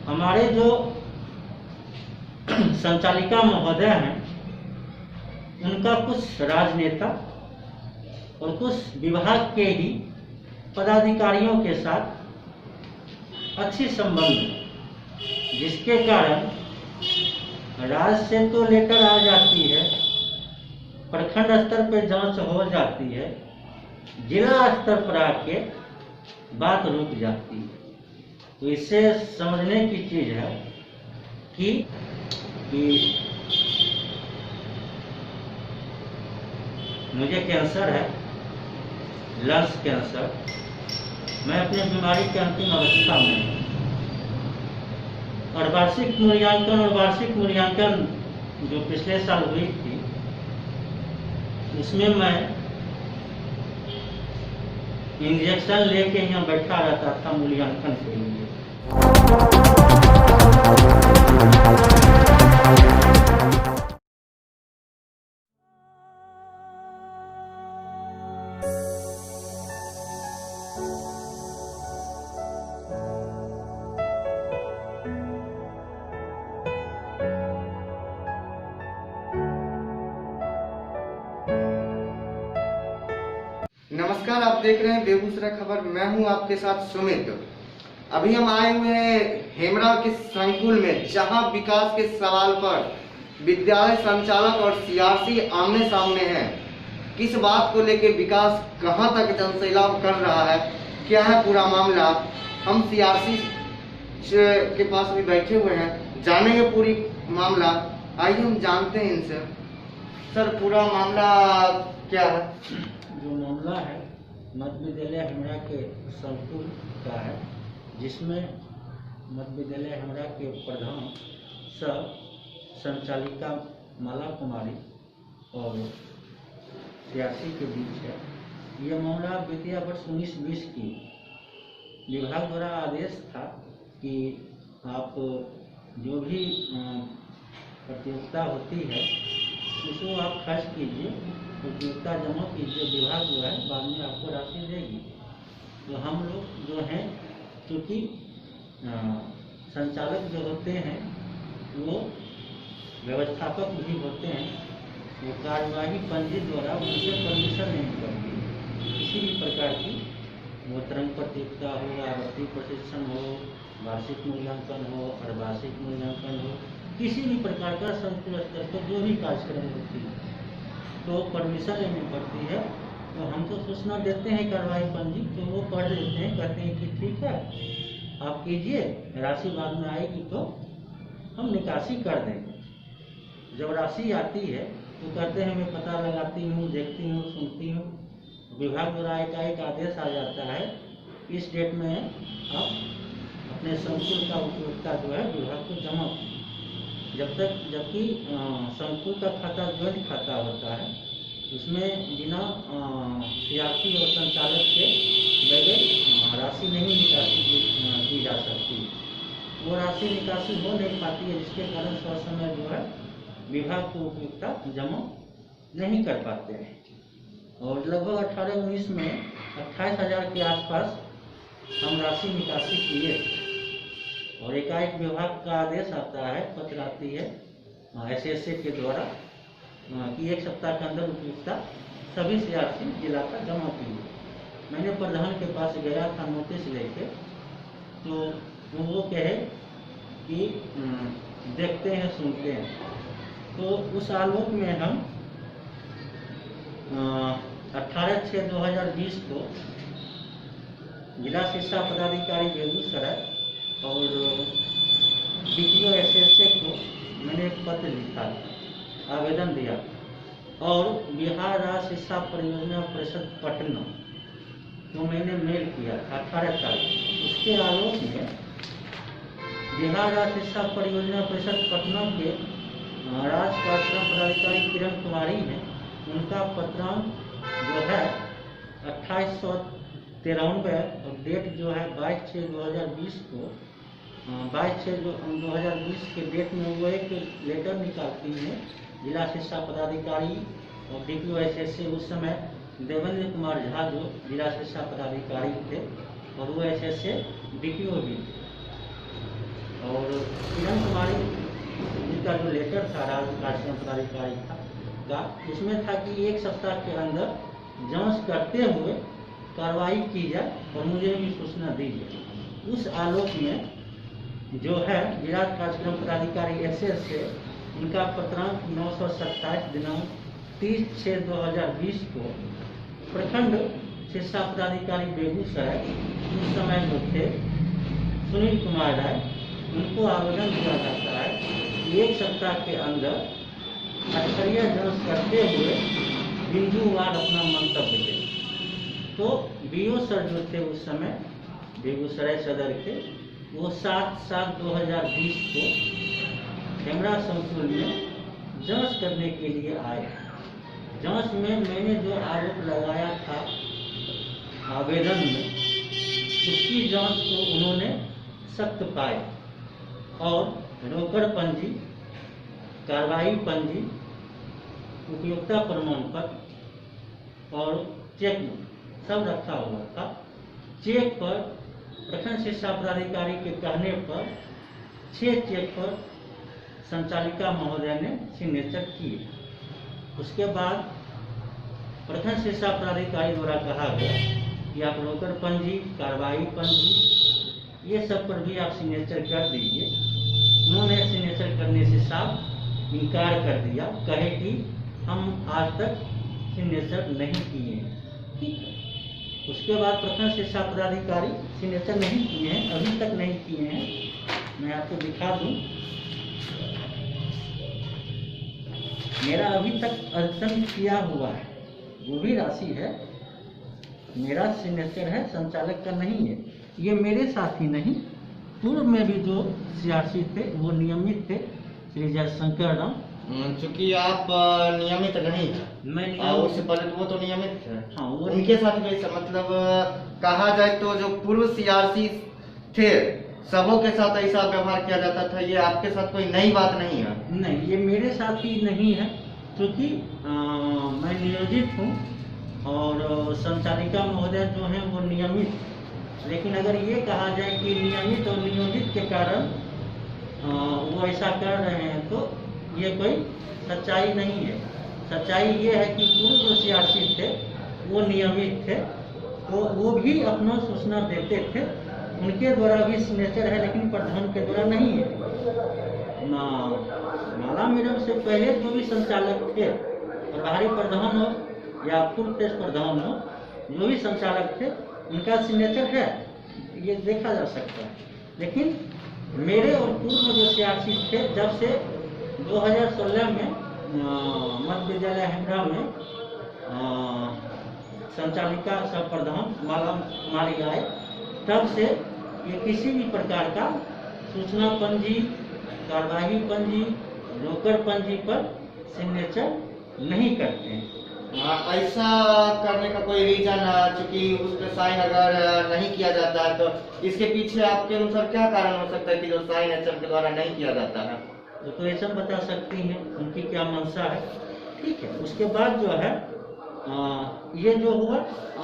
हमारे जो संचालिका महोदय हैं, उनका कुछ राजनेता और कुछ विभाग के ही पदाधिकारियों के साथ अच्छी संबंध है, जिसके कारण राज्य से तो लेकर आ जाती है, प्रखंड स्तर पर जांच हो जाती है, जिला स्तर पर आके बात रुक जाती है। तो इससे समझने की चीज है कि मुझे कैंसर है, लंग्स कैंसर। मैं अपने बीमारी के अंतिम अवस्था में हूँ और वार्षिक मूल्यांकन जो पिछले साल हुई थी, उसमें मैं इंजेक्शन लेके यहाँ बैठा रहता था मूल्यांकन के लिए। नमस्कार, आप देख रहे हैं बेगूसराय खबर। मैं हूं आपके साथ सुमित। अभी हम आए हुए हैं हेमरा के संकुल में, जहां विकास के सवाल पर विद्यालय संचालक और सीआरसी आमने सामने हैं। किस बात को लेकर विकास कहां तक जनसैलाब कर रहा है, क्या है पूरा मामला, हम सीआरसी के पास भी बैठे हुए हैं, जानेंगे पूरी मामला। आइए हम जानते हैं इनसे। सर, पूरा मामला क्या है? जो मामला है मध्य विद्यालय हेमरा के संकुल का है, जिसमें मध्य विद्यालय हेमरा के प्रधान सह संचालिका माला कुमारी और सीआरसी के बीच है। यह मामला वित्तीय वर्ष 19-20 की विभाग द्वारा आदेश था कि आप जो भी प्रतियोगिता होती है उसको आप खर्च कीजिए, उपयोगिता जमा कीजिए, विभाग जो है बाद में आपको राशि देगी। तो हम लोग जो हैं, क्योंकि संचालक जो होते हैं वो व्यवस्थापक भी होते हैं, वो कार्यवाही पंजी द्वारा उनसे परमिशन नहीं करती है। किसी भी प्रकार की वो तरंग प्रतियोगिता हो, आवर्ती प्रशिक्षण हो, वार्षिक मूल्यांकन हो, अर्धवार्षिक मूल्यांकन हो, किसी भी प्रकार का संकुल स्तर पर जो भी कार्यक्रम होती है तो परमिशन लेनी पड़ती है। तो हम तो सूचना देते हैं कार्रवाई पंजी, तो वो पढ़ लेते हैं, कहते हैं कि ठीक है आप कीजिए, राशि बाद में आएगी तो हम निकासी कर देंगे। जब राशि आती है तो कहते हैं मैं पता लगाती हूँ, देखती हूँ, सुनती हूँ, विभाग द्वारा एक आदेश आ जाता है इस डेट में आप अपने संकुल का उपयोगिता जो है विभाग को जमा कीजिए। जबकि संकुल का खाता ज्वाइंट खाता होता है, उसमें बिना सीआरसी और संचालक के बगैर राशि नहीं निकासी की जा सकती। वो राशि निकासी हो नहीं पाती है, जिसके कारण समय जो है विभाग को उपयोगिता जमा नहीं कर पाते हैं। और लगभग 18-19 में 28,000 के आसपास हम राशि निकासी किए और एकाएक विभाग का आदेश आता है, पत्र आती है एसएसए के द्वारा कि 1 सप्ताह के अंदर उपयोगिता सभी सीआरसी जिला का जमा कीजिए। मैंने प्रधान के पास गया था नोटिस लेके, तो वो कहे कि देखते हैं, सुनते हैं। तो उस आलोक में हम 18/6/2020 को जिला शिक्षा पदाधिकारी बेगूसराय और डीपीओ एसएसए को मैंने एक पत्र लिखा, आवेदन दिया, और बिहार राज्य शिक्षा परियोजना परिषद पटना को मैंने मेल किया 18 तारीख। उसके आलोक में बिहार राज्य शिक्षा परियोजना परिषद पटना के राज्य कार्यक्रम पदाधिकारी किरण कुमारी हैं, उनका पत्रांक जो है 2893 और डेट जो है 22/6/2020 को 22/6/2020 के डेट में वो एक लेटर निकालती हैं जिला शिक्षा पदाधिकारी और डीपीओ एसएसए। उस समय देवेंद्र कुमार झा जो जिला शिक्षा पदाधिकारी थे और वो एसएसए डीपीओ भी थे, और जो लेटर था राज्य कार्यक्रम पदाधिकारी का उसमें था कि 1 सप्ताह के अंदर जांच करते हुए कार्रवाई की जाए और मुझे भी सूचना दी जाए। उस आलोक में जो है जिला कार्यक्रम पदाधिकारी SS से उनका पत्रांक 927 दिनांक 30/6/2020 को प्रखंड शिक्षा पदाधिकारी बेगूसराय उस समय जो थे सुनील कुमार राय, उनको आवेदन दिया जाता है कि 1 सप्ताह के अंदर अठखरिया जांच करते हुए बिंदुवार अपना मंतव्य दें। तो BO सर जो थे उस समय बेगूसराय सदर के, वो 7/7/2020 को हेमरा संकुल में जांच करने के लिए आए। जांच में मैंने जो आरोप लगाया था आवेदन में, उसकी जांच को उन्होंने सख्त पाए और रोकड़ पंजी, कार्रवाई पंजी, उपयोगिता प्रमाण पत्र और चेक सब रखा हुआ था। चेक पर प्रखंड शिक्षा पदाधिकारी के कहने पर 6 चेक पर संचालिका महोदय ने सिग्नेचर किए। उसके बाद प्रखंड शिक्षा पदाधिकारी द्वारा कहा गया कि आप रोकड़ पंजी, कार्रवाई पंजी ये सब पर भी आप सिग्नेचर कर दीजिए। उन्होंने सिग्नेचर करने से साफ इनकार कर दिया, कहे कि हम आज तक सिग्नेचर नहीं किए हैं। ठीक है। उसके बाद प्रखंड शिक्षा पदाधिकारी सिग्नेचर नहीं किए हैं, अभी तक नहीं किए हैं। मैं आपको दिखा दूं, मेरा अभी तक अर्जन किया हुआ है वो भी राशि है, मेरा सिग्नेचर है, संचालक का नहीं है। ये मेरे साथ ही नहीं, पूर्व में भी जो CRC थे वो नियमित थे, श्री जयशंकर राम। चूंकि आप नियमित नहीं थे, मैं उससे पहले वो तो नियमित थे। हाँ, वो उनके साथ भी मतलब कहा जाए तो जो पूर्व CRC थे सबों के साथ ऐसा व्यवहार किया जाता था, ये आपके साथ कोई नई बात नहीं है? नहीं, ये मेरे साथ ही नहीं है, क्योंकि मैं नियोजित हूँ और संचालिका महोदय जो हैं वो नियमित। लेकिन अगर ये कहा जाए कि नियमित और नियोजित के कारण वो ऐसा कर रहे हैं तो ये कोई सच्चाई नहीं है। सच्चाई ये है कि पूर्व जो CRC थे वो नियमित थे, तो वो भी अपना सूचना देते थे, उनके द्वारा भी सिग्नेचर है, लेकिन प्रधान के द्वारा नहीं है। माला मैडम से पहले जो भी संचालक थे, प्रभारी प्रधान हो या पूर्व प्रेस प्रधान हो, जो भी संचालक थे उनका सिग्नेचर है, ये देखा जा सकता है। लेकिन मेरे और पूर्व जो CRC थे, जब से 2016 में मध्य विद्यालय हेमरा में संचालिका सह प्रधान माला कुमारी आए, तब से ये किसी भी प्रकार का सूचना पंजी, कार्यवाही पंजी, रोकड़ पंजी पर सिग्नेचर नहीं करते हैं। ऐसा करने का कोई रीजन, चूंकि उस पर साइन अगर नहीं किया जाता है तो इसके पीछे आपके अनुसार क्या कारण हो सकता है कि जो साइन HR के द्वारा नहीं किया जाता है? तो ऐसा बता सकती हैं उनकी क्या मंशा है। ठीक है। उसके बाद जो है ये जो हुआ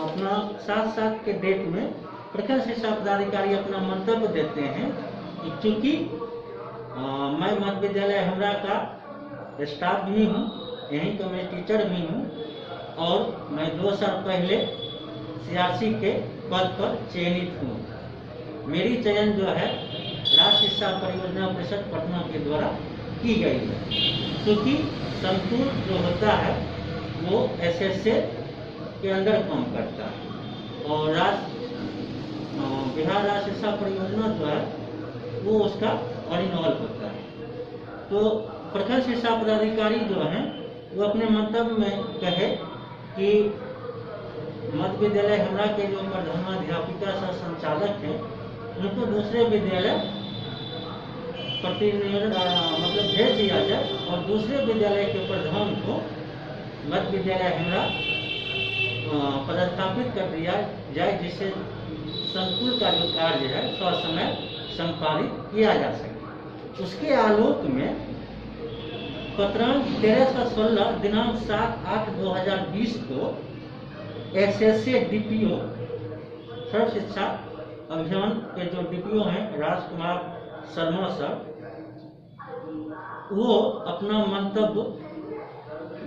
अपना 7/7 के डेट में प्रखंड शिक्षा पदाधिकारी अपना मंतव्य देते हैं कि चूँकि मैं मध्य विद्यालय हेमरा का स्टाफ भी हूँ, यहीं का मैं टीचर भी हूँ और मैं 2 साल पहले CRC के पद पर चयनित हूँ। मेरी चयन जो है राज्य शिक्षा परियोजना परिषद पटना के द्वारा की गई है, क्योंकि संकुल जो होता है वो SSA के अंदर काम करता है और बिहार राज्य शिक्षा परियोजना जो है वो उसका ऑर्डिनल होता है। तो प्रखंड शिक्षा पदाधिकारी जो हैं वो अपने मंतव्य में कहे कि मध्य विद्यालय हेमरा के जो प्रधानाध्यापिका सह संचालक हैं उनको दूसरे विद्यालय प्रतिनियुक्त मतलब भेज दिया जाए और दूसरे विद्यालय के प्रधान को मध्य विद्यालय हेमरा पदस्थापित कर दिया जाए, जिससे संकुल का जो कार्य है ससमय संपादित किया जा सके। उसके आलोक में पत्रांक 1316 दिनांक 7/8/2020 को SSA DPO सर्व शिक्षा अभियान के जो DPO हैं राजकुमार शर्मा सर, वो अपना मंतव्य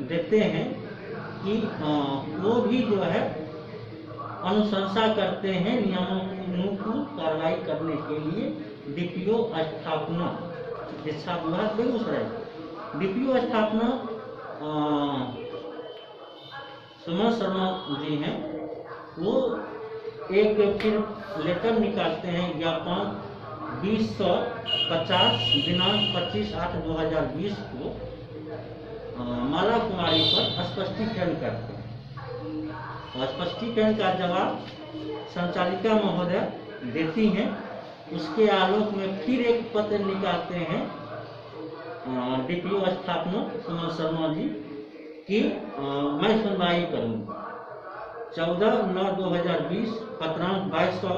देते हैं कि वो भी जो है अनुशंसा करते हैं नियमानुकूल कार्रवाई करने के लिए डीपीओ स्थापना शिक्षा विभाग बेगूसराय डीपीओ स्थापना सुमन शर्मा जी हैं। वो एक फिर लेटर निकालते हैं ज्ञापन 2050 दिनांक 25/8/2020 को माला कुमारी पर स्पष्टीकरण करते हैं और स्पष्टीकरण का जवाब संचालिका महोदय देती हैं। उसके आलोक में फिर एक पत्र निकालते हैं डीपीओ स्थापना सुमन शर्मा जी की मैं सुनवाई करूँगा। 14/9/2020 पत्रांक 2200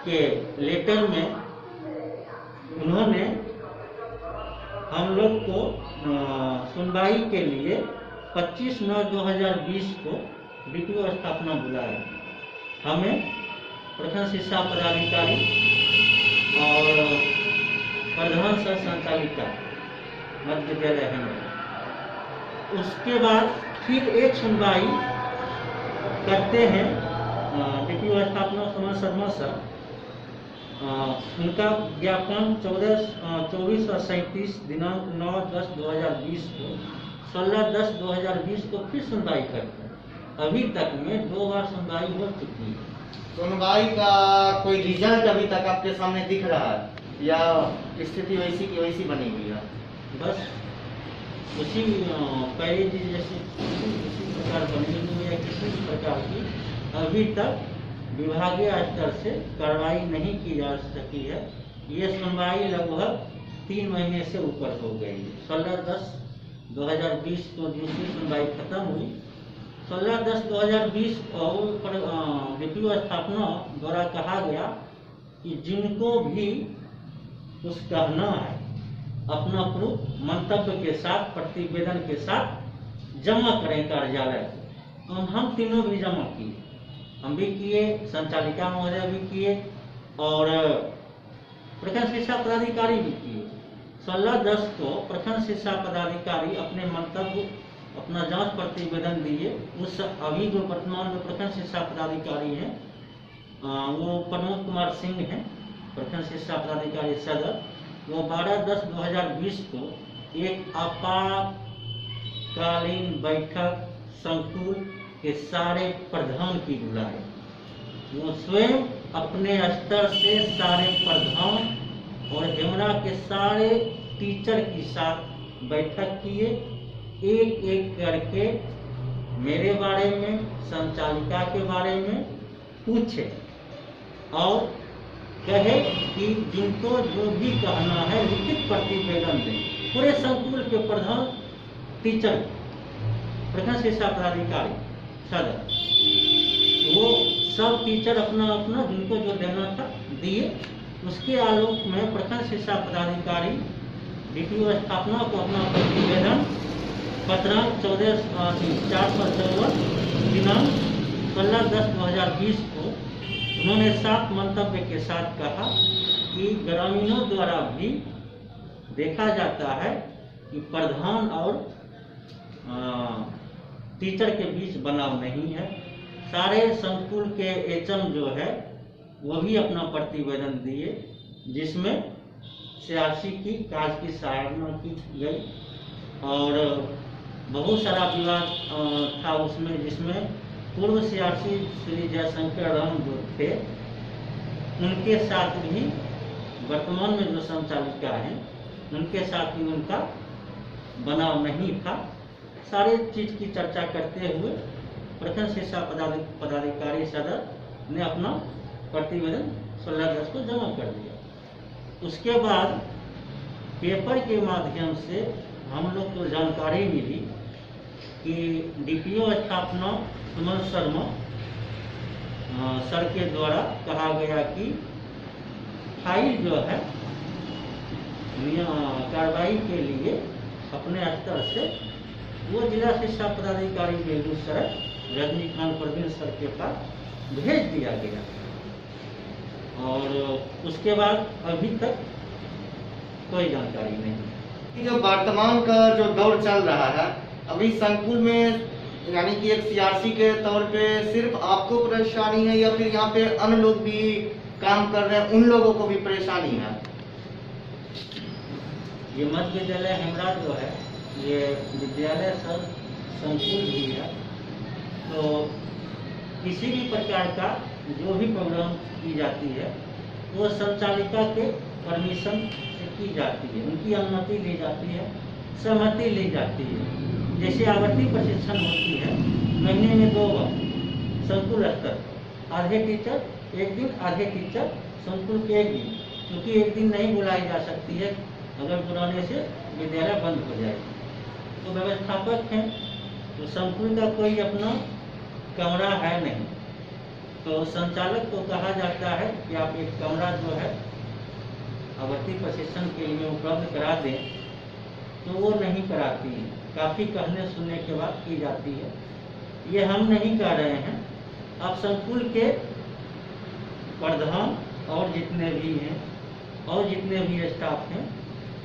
के लेटर में उन्होंने हम लोग को सुनवाई के लिए 25/9/2020 को डीपीओ स्थापना बुलाया। हमें प्रखंड शिक्षा पदाधिकारी और प्रधान सह संचालिका मध्य विद्यालय है। उसके बाद फिर एक सुनवाई करते हैं डीपीओ स्थापना सुमन शर्मा सर। उनका ज्ञापन 24 और 37 दिनांक 9/10/2020 को 16/10/2020 को फिर सुनवाई करते हैं। अभी तक में 2 बार सुनवाई हो चुकी है। सुनवाई का कोई रिजल्ट अभी तक आपके सामने दिख रहा है या स्थिति वैसी की वैसी बनी हुई है? बस उसी पहले जैसे किसी प्रकार बनी हुई है, किसी प्रकार की अभी तक विभागीय स्तर से कार्रवाई नहीं की जा सकी है। ये सुनवाई लगभग 3 महीने से ऊपर हो गई है। 16/10/2020 को दूसरी सुनवाई खत्म हुई। 16/10/2020 और डीपीओ स्थापना द्वारा कहा गया कि जिनको भी कुछ कहना है अपना प्रूफ मंतव्य के साथ प्रतिवेदन के साथ जमा करें कार्यालय। हम तीनों भी जमा किए, हम भी किए, संचालिका महोदय भी किए और प्रखंड शिक्षा पदाधिकारी भी किए। 16/10 को प्रखंड शिक्षा पदाधिकारी अपने मंतव्य अपना जांच प्रतिवेदन दिए। उस अभी जो वर्तमान में प्रखंड शिक्षा पदाधिकारी हैं वो प्रमोद कुमार सिंह हैं, प्रखंड शिक्षा पदाधिकारी सदर। वो 12/10/2020 को एक आपातकालीन बैठक संकुल के सारे प्रधान की बुलाए। वो स्वयं अपने स्तर से सारे प्रधान और हेमरा के सारे टीचर के साथ बैठक किए, एक एक करके मेरे बारे में, संचालिका के बारे में पूछे और कहे कि जिनको जो भी कहना है लिखित प्रतिवेदन दें। पूरे संकुल के प्रधान टीचर प्रखंड शिक्षा पदाधिकारी सदर वो सब टीचर अपना अपना जिनको जो देना था दिए। उसके आलोक में प्रखंड शिक्षा पदाधिकारी डीपीओ स्थापना को अपना प्रतिवेदन पत्रांक 454 दिनांक 16/10/2020 को उन्होंने 7 मंतव्य के साथ कहा कि ग्रामीणों द्वारा भी देखा जाता है कि प्रधान और टीचर के बीच बनाव नहीं है। सारे संकुल के एचएम जो है वो भी अपना प्रतिवेदन दिए, जिसमें सियासी की काज की सराहना की गई और बहुत सारा विवाद था उसमें, जिसमें पूर्व सियासी श्री जयशंकर राम जो थे उनके साथ भी वर्तमान में जो संचालिका हैं उनके साथ भी उनका बनाव नहीं था। सारे चीज की चर्चा करते हुए प्रखंड शिक्षा पदाधिकारी सदर ने अपना प्रतिवेदन 16/10 को जमा कर दिया। उसके बाद पेपर के माध्यम से हम लोग को जानकारी मिली कि डीपीओ स्थापना सुमन शर्मा सर के द्वारा कहा गया कि फाइल जो है कार्रवाई के लिए अपने स्तर से वो जिला शिक्षा पदाधिकारी बेगूसराय रजनीकांत प्रवीण सर के पास भेज दिया गया और उसके बाद अभी तक कोई जानकारी नहीं। जो वर्तमान का जो दौर चल रहा है अभी संकुल में, यानी कि एक सीआरसी के तौर पे सिर्फ आपको परेशानी है या फिर यहाँ पे अन्य लोग भी काम कर रहे हैं, उन लोगों को भी परेशानी है? ये मध्य विद्यालय हेमरा जो है ये विद्यालय सर संकुल भी है, तो किसी भी प्रकार का जो भी प्रोग्राम की जाती है वो संचालिका के परमिशन से की जाती है, उनकी अनुमति ली जाती है, सहमति ली जाती है। जैसे आवर्ती प्रशिक्षण होती है महीने में 2 बार संकुल स्तर, आधे टीचर एक दिन, आधे टीचर संकुल के एक दिन, क्योंकि एक दिन नहीं बुलाई जा सकती है, अगर बुलाने से विद्यालय बंद हो जाएगी। तो व्यवस्थापक हैं, तो संकुल का कोई अपना कमरा है नहीं, तो संचालक को कहा जाता है कि आप एक कमरा जो है आवर्ती प्रशिक्षण के लिए उपलब्ध करा दें, तो वो नहीं कराती है। काफ़ी कहने सुनने के बाद की जाती है। ये हम नहीं कह रहे हैं, आप संकुल के प्रधान और जितने भी हैं और जितने भी स्टाफ हैं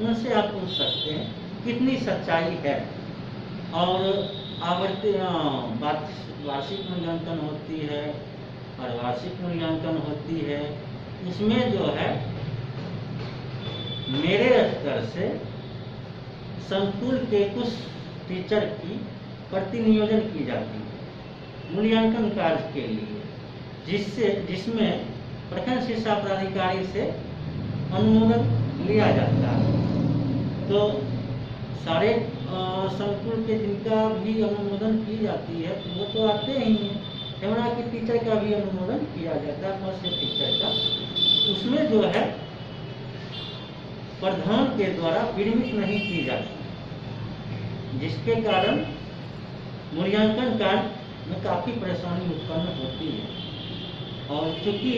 उनसे आप पूछ सकते हैं कितनी सच्चाई है। और आवर्ती वार्षिक मूल्यांकन होती है और वार्षिक मूल्यांकन होती है, उसमें जो है मेरे स्तर से संकुल के कुछ टीचर की प्रतिनियोजन की जाती है मूल्यांकन कार्य के लिए, जिसमें प्रखंड शिक्षा पदाधिकारी से अनुमोदन लिया जाता है। तो सारे संकुल के जिनका भी अनुमोदन की जाती है वो तो आते ही हैं, हेमरा के टीचर का भी अनुमोदन किया जाता है, मत्स्य टीचर का। उसमें जो है प्रधान के द्वारा विनिमित नहीं की जाती, जिसके कारण मूल्यांकन कार्य में काफ़ी परेशानी उत्पन्न होती है। और चूंकि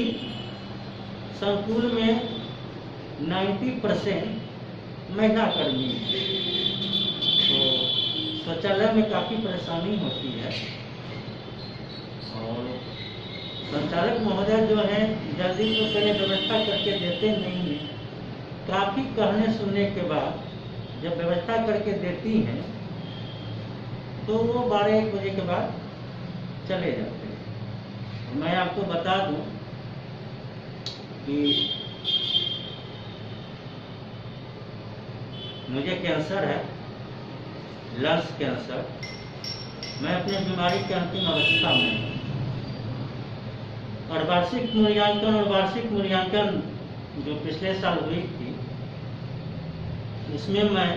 संकुल में 90% महिला कर्मी है, तो शौचालय में काफ़ी परेशानी होती है। और संचालक महोदय जो है जल्दी तो पहले व्यवस्था करके देते नहीं हैं, काफ़ी कहने सुनने के बाद जब व्यवस्था करके देती हैं तो वो 12-1 बजे के बाद चले जाते हैं। मैं आपको बता दूं कि मुझे कैंसर है, लंग्स कैंसर। मैं अपने बीमारी के अंतिम अवस्था में हूँ और वार्षिक मूल्यांकन जो पिछले साल हुई थी उसमें मैं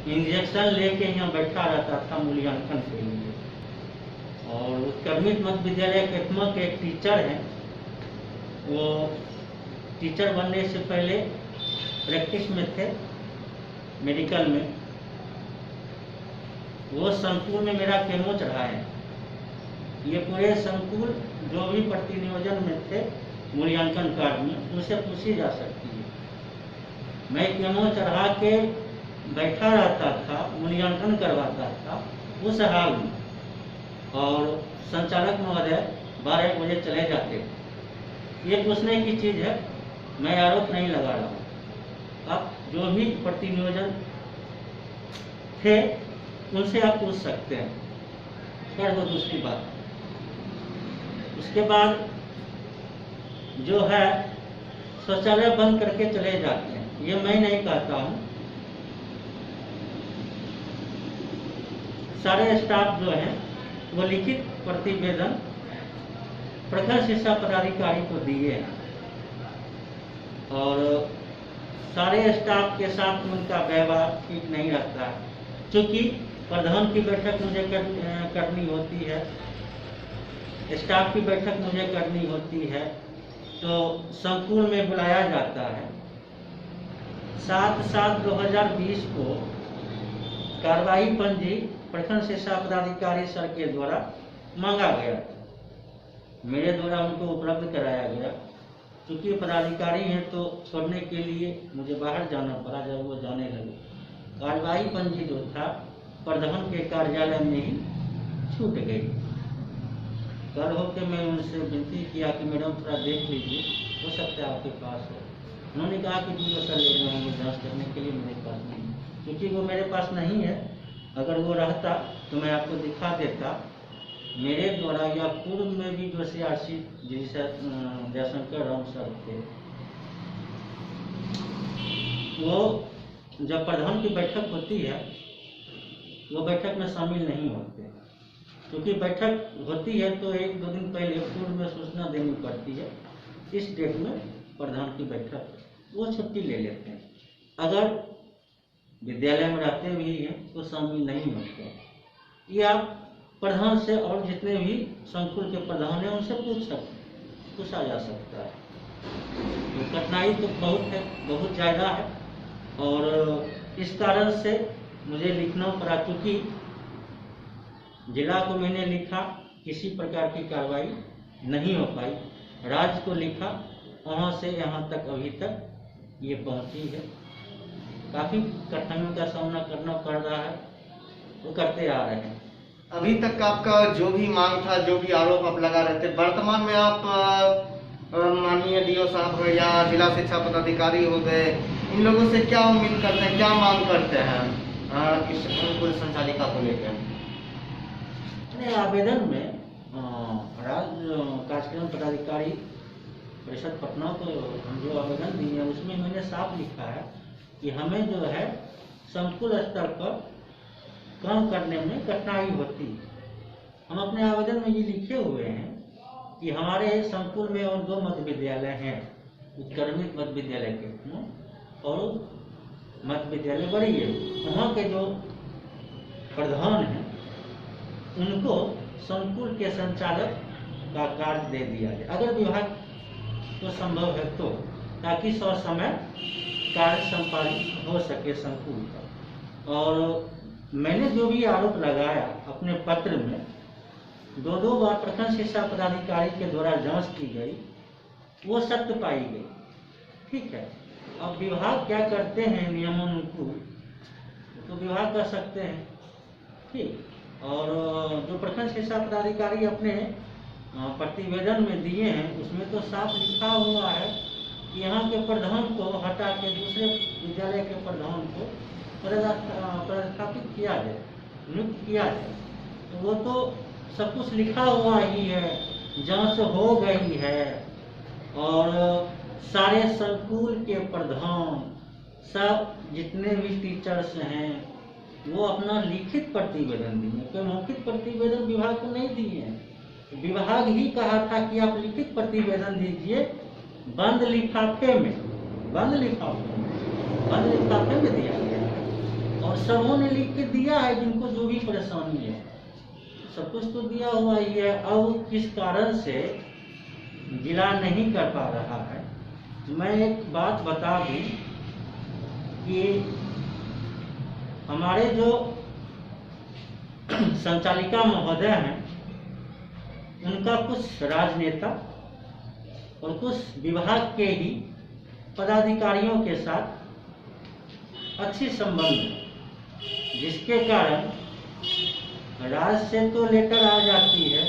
इंजेक्शन लेके यहाँ बैठा रहता था मूल्यांकन के लिए। और उत्क्रमित मध्य विद्यालय केतमा के एक टीचर हैं, वो टीचर बनने से पहले प्रैक्टिस में थे मेडिकल में, वो संकुल में मेरा केमो चढ़ाए। ये पूरे संकुल जो भी प्रतिनियोजन में थे मूल्यांकन कार्य में उनसे पूछी जा सकती है। मैं केमो चढ़ा के बैठा रहता था, मूल्यांकन करवाता था उस हाल में, और संचालक महोदय 12-1 बजे चले जाते थे। ये पूछने की चीज़ है, मैं आरोप नहीं लगा रहा हूँ। आप जो भी प्रतिनियोजन थे उनसे आप पूछ सकते हैं। कर दो दूसरी बात। उसके बाद जो है शौचालय बंद करके चले जाते हैं, ये मैं नहीं कहता हूँ। सारे स्टाफ जो हैं वो लिखित प्रतिवेदन प्रखंड शिक्षा पदाधिकारी को दिए हैं और सारे स्टाफ के साथ उनका व्यवहार ठीक नहीं रहता है। क्योंकि प्रधान की बैठक मुझे करनी होती है, स्टाफ की बैठक मुझे करनी होती है, तो संकुल में बुलाया जाता है। 7/7/2020 को कार्रवाई पंजी प्रखंड शिक्षा पदाधिकारी सर के द्वारा मांगा गया था, मेरे द्वारा उनको उपलब्ध कराया गया। क्योंकि पदाधिकारी हैं तो छोड़ने के लिए मुझे बाहर जाना पड़ा। जब वो जाने लगे, कार्रवाई पंजी जो था प्रधान के कार्यालय में ही छूट गई। कल होकर मैं उनसे विनती किया कि मैडम थोड़ा देख लीजिए, हो सकता है आपके पास हो। उन्होंने कहा कि ठीक है सर, ले जाएंगे जाँच करने के लिए, मेरे पास नहीं है। क्योंकि वो मेरे पास नहीं है, अगर वो रहता तो मैं आपको दिखा देता। मेरे द्वारा या पूर्व में भी जो CRC जयशंकर राम सर थे, वो जब प्रधान की बैठक होती है वो बैठक में शामिल नहीं होते, क्योंकि बैठक होती है तो 1-2 दिन पहले पूर्व में सूचना देनी पड़ती है, इस डेट में प्रधान की बैठक, वो छुट्टी ले लेते हैं। अगर विद्यालय में रहते भी हैं तो शामिल नहीं होते। ये आप प्रधान से और जितने भी संकुल के प्रधान हैं उनसे पूछा जा सकता है। तो कठिनाई तो बहुत है, बहुत ज़्यादा है, और इस कारण से मुझे लिखना पड़ा, क्योंकि जिला को मैंने लिखा, किसी प्रकार की कार्रवाई नहीं हो पाई। राज्य को लिखा, वहाँ से यहाँ तक अभी तक ये पहुँची है। काफ़ी कठिनाइयों का सामना करना पड़ रहा है, वो करते आ रहे हैं। अभी तक आपका जो भी मांग था, जो भी आरोप आप लगा रहे थे, वर्तमान में आप माननीय DO साहब हो या जिला शिक्षा पदाधिकारी हो गए, इन लोगों से क्या उम्मीद करते हैं, क्या मांग करते हैं इस संकुल संचालिका को लेकर? अपने आवेदन में राज्य कार्यक्रम पदाधिकारी परिषद पटना को हम जो आवेदन दिए हैं उसमें मैंने साफ लिखा है कि हमें जो है संकुल स्तर पर काम करने में कठिनाई होती है। हम अपने आवेदन में ये लिखे हुए हैं कि हमारे संकुल में और 2 मध्य विद्यालय हैं, उत्क्रमित मध्य विद्यालय के और मध्य विद्यालय बड़ी है। वहाँ के जो प्रधान हैं उनको संकुल के संचालक का कार्य दे दिया जाए, अगर विभाग को संभव है तो, ताकि समय कार्य संपादित हो सके संकुल का। और मैंने जो भी आरोप लगाया अपने पत्र में, 2 बार प्रखंड शिक्षा पदाधिकारी के द्वारा जांच की गई, वो सत्य पाई गई। ठीक है, अब विभाग क्या करते हैं नियमानुकूल, तो विभाग कर सकते हैं। ठीक, और जो प्रखंड शिक्षा पदाधिकारी अपने प्रतिवेदन में दिए हैं उसमें तो साफ लिखा हुआ है कि यहाँ के प्रधान को हटा के दूसरे विद्यालय के प्रधान को पदस्थापित किया जाए, नियुक्त किया जाए। तो वो तो सब कुछ लिखा हुआ ही है, जांच हो गई है, और सारे संकुल के प्रधान सब जितने भी टीचर्स हैं वो अपना लिखित प्रतिवेदन दिए, कोई मौखिक प्रतिवेदन विभाग को नहीं दिए हैं। विभाग ही कहा था कि आप लिखित प्रतिवेदन दीजिए बंद लिफाफे में दिया गया है, और सबों ने लिख के दिया है जिनको जो भी परेशानी है, सब कुछ तो दिया हुआ ही है। अब किस कारण से जिला नहीं कर पा रहा है, मैं एक बात बता दूं कि हमारे जो संचालिका महोदय हैं उनका कुछ राजनेता और कुछ विभाग के ही पदाधिकारियों के साथ अच्छी संबंध है, जिसके कारण राज्य से तो लेटर आ जाती है,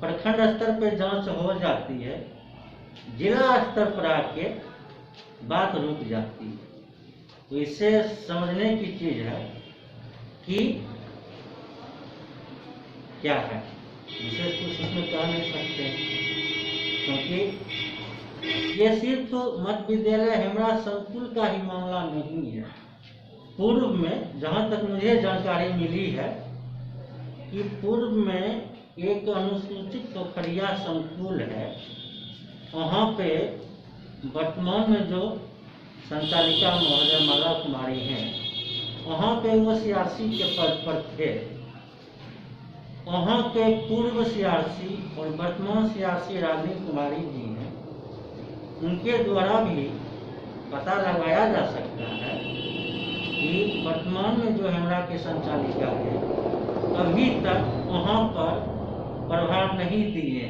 प्रखंड स्तर पर जांच हो जाती है, जिला स्तर पर आके बात रुक जाती है। तो इससे समझने की चीज है कि क्या है, विशेष कुछ इसमें कह नहीं सकते, क्योंकि ये सिर्फ मध्य विद्यालय हेमरा संकुल का ही मामला नहीं है। पूर्व में जहाँ तक मुझे जानकारी मिली है कि पूर्व में एक अनुसूचित पोखरिया संकुल है, वहाँ पे वर्तमान में जो संचालिका महोदय माला कुमारी हैं, वहाँ पे वो CRC के पद पर थे। वहाँ के पूर्व CRC और वर्तमान CRC रागिनी कुमारी जी हैं, उनके द्वारा भी पता लगाया जा सकता है कि वर्तमान में जो हेमरा के संचालिका है अभी तक वहाँ पर प्रभाव नहीं दिए।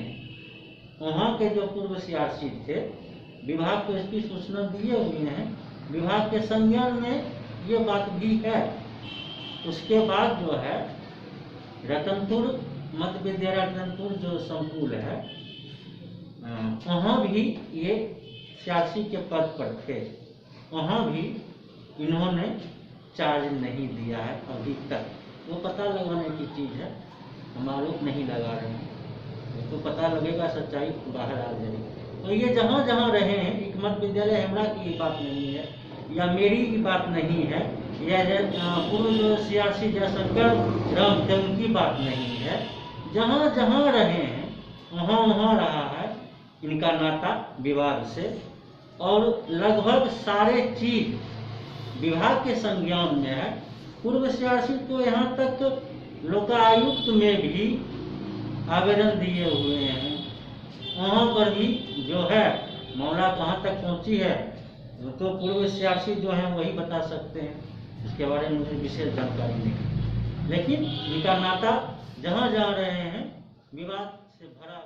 वहाँ के जो पूर्व CRC थे विभाग को इसकी सूचना दिए हुए हैं, विभाग के संज्ञान में ये बात भी है। उसके बाद जो है रतनपुर मध्य विद्यालय रतनपुर जो संकुल है, वहाँ भी ये सीआरसी के पद पर थे, वहाँ भी इन्होंने चार्ज नहीं दिया है अभी तक। वो पता लगाने की चीज़ है, हम आरोप नहीं लगा रहे हैं, वो तो पता लगेगा, सच्चाई बाहर आ जाएगी। तो ये जहाँ जहाँ रहे हैं, हिकमत विद्यालय हेमरा की बात नहीं है या मेरी की बात नहीं है या पूर्व सीआरसी जयशंकर राम थे उनकी बात नहीं है। जहाँ जहाँ रहे हैं वहाँ वहाँ रहा है इनका नाता विवाद से, और लगभग सारे चीज विभाग के संज्ञान में है। पूर्व सीआरसी तो यहाँ तक लोकायुक्त में भी आवेदन दिए हुए हैं, वहाँ पर भी जो है मामला कहाँ तक पहुँची है तो पूर्व सीआरसी जो है वही बता सकते हैं, इसके बारे में मुझे विशेष जानकारी नहीं। लेकिन इनका नाता जहाँ जहाँ रहे हैं विवाद से भरा